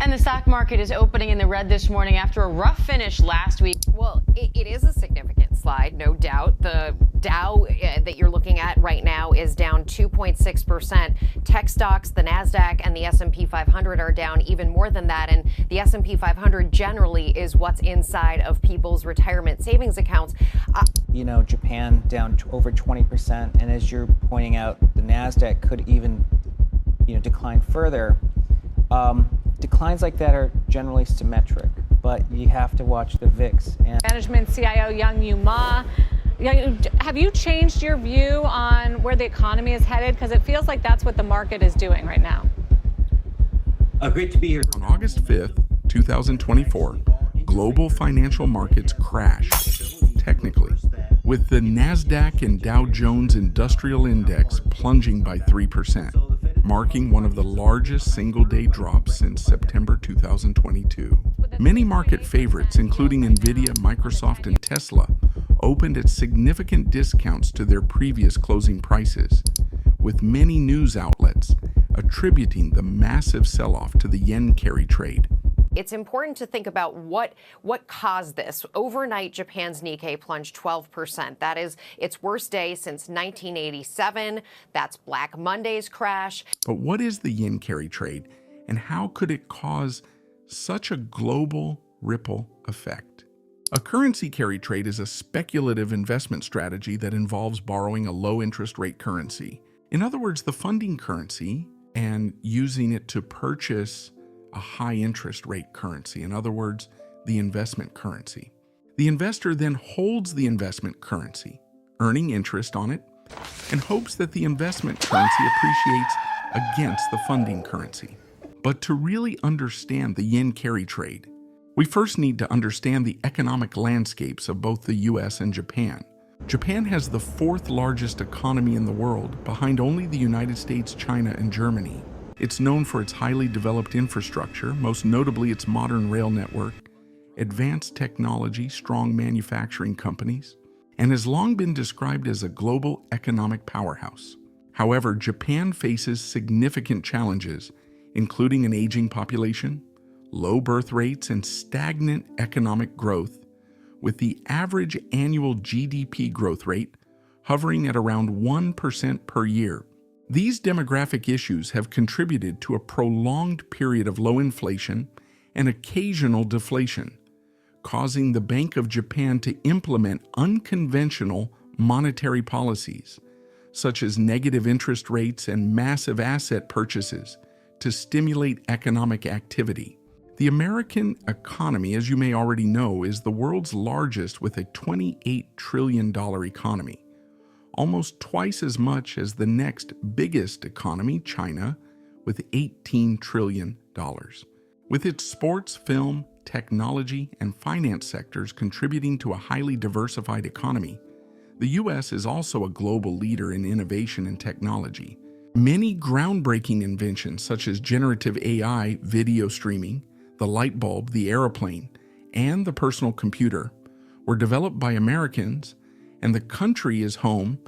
And the stock market is opening in the red this morning after a rough finish last week. Well, it is a significant slide, no doubt. The Dow that you're looking at right now is down 2.6%. Tech stocks, the Nasdaq and the S&P 500 are down even more than that. And the S&P 500 generally is what's inside of people's retirement savings accounts. Japan down over 20%. And as you're pointing out, the Nasdaq could even, decline further. Declines like that are generally symmetric, but you have to watch the VIX. Management CIO Young-Woo Ma, have you changed your view on where the economy is headed? Because it feels like that's what the market is doing right now. Great to be here. On August 5th, 2024, global financial markets crashed, technically, with the Nasdaq and Dow Jones Industrial Index plunging by 3%. Marking one of the largest single-day drops since September 2022. Many market favorites, including Nvidia, Microsoft, and Tesla, opened at significant discounts to their previous closing prices, with many news outlets attributing the massive sell-off to the yen carry trade. It's important to think about what caused this. Overnight, Japan's Nikkei plunged 12%. That is its worst day since 1987. That's Black Monday's crash. But what is the yen carry trade, and how could it cause such a global ripple effect? A currency carry trade is a speculative investment strategy that involves borrowing a low-interest rate currency. In other words, the funding currency and using it to purchase a high interest rate currency, in other words, the investment currency. The investor then holds the investment currency, earning interest on it, and hopes that the investment currency appreciates against the funding currency. But to really understand the yen carry trade, we first need to understand the economic landscapes of both the US and Japan. Japan has the fourth largest economy in the world, behind only the United States, China, and Germany. It's known for its highly developed infrastructure, most notably its modern rail network, advanced technology, strong manufacturing companies, and has long been described as a global economic powerhouse. However, Japan faces significant challenges, including an aging population, low birth rates, and stagnant economic growth, with the average annual GDP growth rate hovering at around 1% per year. These demographic issues have contributed to a prolonged period of low inflation and occasional deflation, causing the Bank of Japan to implement unconventional monetary policies, such as negative interest rates and massive asset purchases, to stimulate economic activity. The American economy, as you may already know, is the world's largest with a $28 trillion economy. Almost twice as much as the next biggest economy, China, with $18 trillion. With its sports, film, technology, and finance sectors contributing to a highly diversified economy, the U.S. is also a global leader in innovation and technology. Many groundbreaking inventions such as generative AI, video streaming, the light bulb, the airplane, and the personal computer were developed by Americans, and the country is home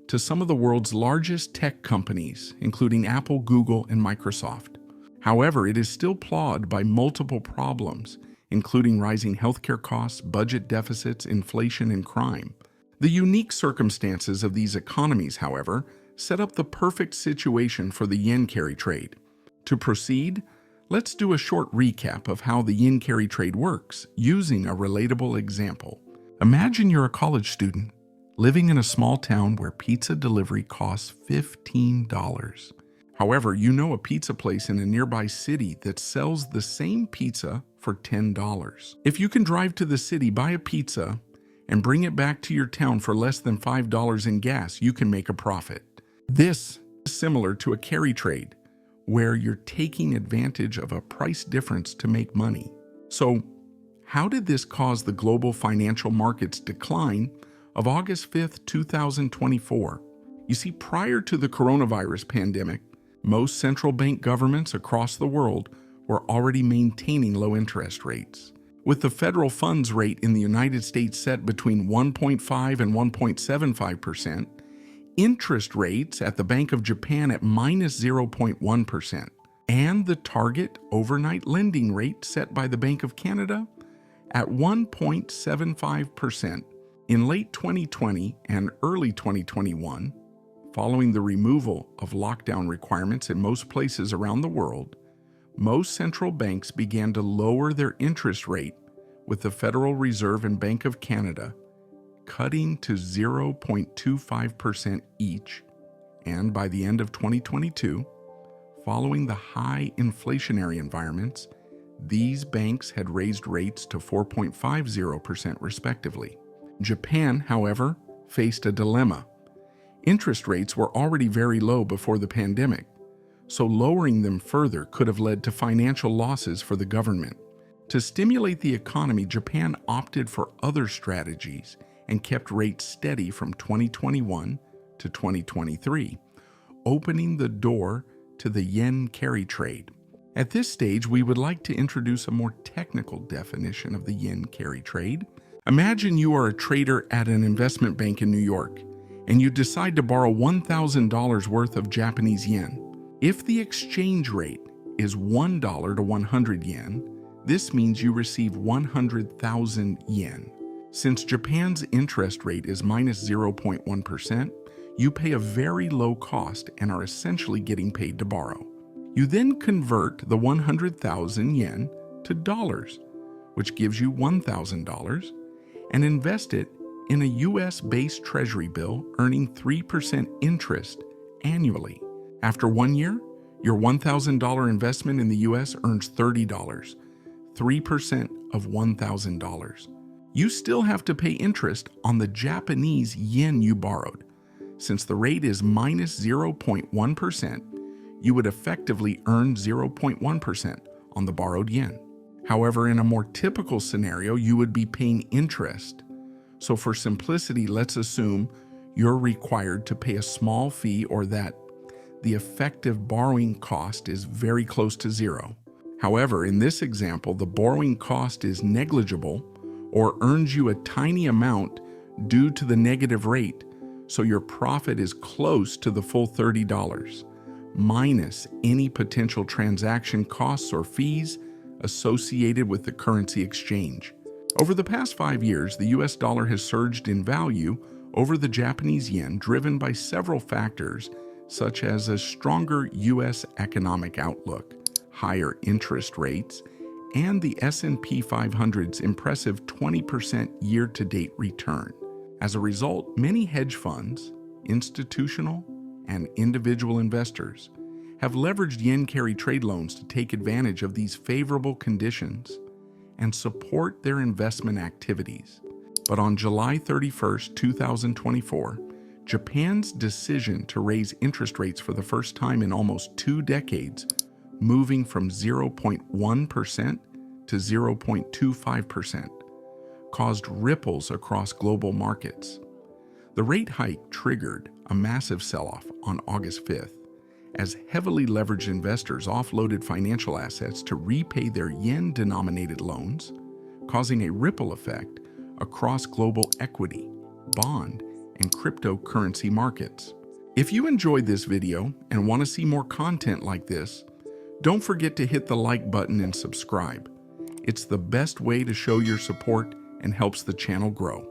to some of the world's largest tech companies, including Apple, Google, and Microsoft. However, it is still plagued by multiple problems, including rising healthcare costs, budget deficits, inflation, and crime. The unique circumstances of these economies, however, set up the perfect situation for the yen carry trade. To proceed, let's do a short recap of how the yen carry trade works, using a relatable example. Imagine you're a college student living in a small town where pizza delivery costs $15. However, you know a pizza place in a nearby city that sells the same pizza for $10. If you can drive to the city, buy a pizza, and bring it back to your town for less than $5 in gas, you can make a profit. This is similar to a carry trade, where you're taking advantage of a price difference to make money. So, how did this cause the global financial markets decline of August 5th, 2024? You see, prior to the coronavirus pandemic, most central bank governments across the world were already maintaining low interest rates. With the federal funds rate in the United States set between 1.5 and 1.75%, interest rates at the Bank of Japan at minus 0.1%. and the target overnight lending rate set by the Bank of Canada at 1.75%. In late 2020 and early 2021, following the removal of lockdown requirements in most places around the world, most central banks began to lower their interest rate, with the Federal Reserve and Bank of Canada cutting to 0.25% each. And by the end of 2022, following the high inflationary environments, these banks had raised rates to 4.50% respectively. Japan, however, faced a dilemma. Interest rates were already very low before the pandemic, so lowering them further could have led to financial losses for the government. To stimulate the economy, Japan opted for other strategies and kept rates steady from 2021 to 2023, opening the door to the yen carry trade. At this stage, we would like to introduce a more technical definition of the yen carry trade. Imagine you are a trader at an investment bank in New York, and you decide to borrow $1,000 worth of Japanese yen. If the exchange rate is $1 to 100 yen, this means you receive 100,000 yen. Since Japan's interest rate is minus 0.1%, you pay a very low cost and are essentially getting paid to borrow. You then convert the 100,000 yen to dollars, which gives you $1,000, and invest it in a US-based treasury bill earning 3% interest annually. After 1 year, your $1,000 investment in the US earns $30, 3% of $1,000. You still have to pay interest on the Japanese yen you borrowed. Since the rate is minus 0.1%, you would effectively earn 0.1% on the borrowed yen. However, in a more typical scenario, you would be paying interest. So for simplicity, let's assume you're required to pay a small fee, or that the effective borrowing cost is very close to zero. However, in this example, the borrowing cost is negligible or earns you a tiny amount due to the negative rate, so your profit is close to the full $30, minus any potential transaction costs or fees associated with the currency exchange. Over the past 5 years, the US dollar has surged in value over the Japanese yen, driven by several factors such as a stronger US economic outlook, higher interest rates, and the S&P 500's impressive 20% year-to-date return. As a result, many hedge funds, institutional, and individual investors have leveraged yen carry trade loans to take advantage of these favorable conditions and support their investment activities. But on July 31st, 2024, Japan's decision to raise interest rates for the first time in almost 2 decades, moving from 0.1% to 0.25%, caused ripples across global markets. The rate hike triggered a massive sell-off on August 5th, as heavily leveraged investors offloaded financial assets to repay their yen-denominated loans, causing a ripple effect across global equity, bond, and cryptocurrency markets. If you enjoyed this video and want to see more content like this, don't forget to hit the like button and subscribe. It's the best way to show your support and helps the channel grow.